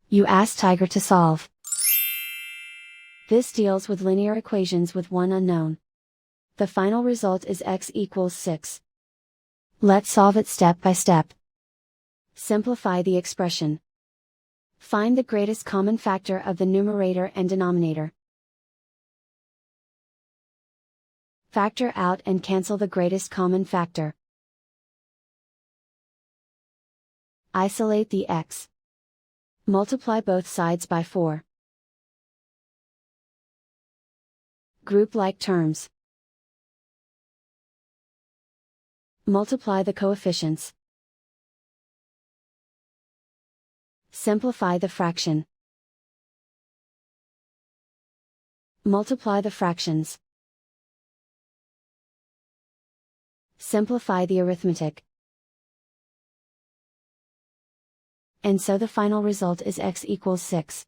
You ask Tiger to solve. This deals with linear equations with one unknown. The final result is x equals 6. Let's solve it step by step. Simplify the expression. Find the greatest common factor of the numerator and denominator. Factor out and cancel the greatest common factor. Isolate the x. Multiply both sides by 4. Group like terms. Multiply the coefficients. Simplify the fraction. Multiply the fractions. Simplify the arithmetic. And so the final result is x equals 6.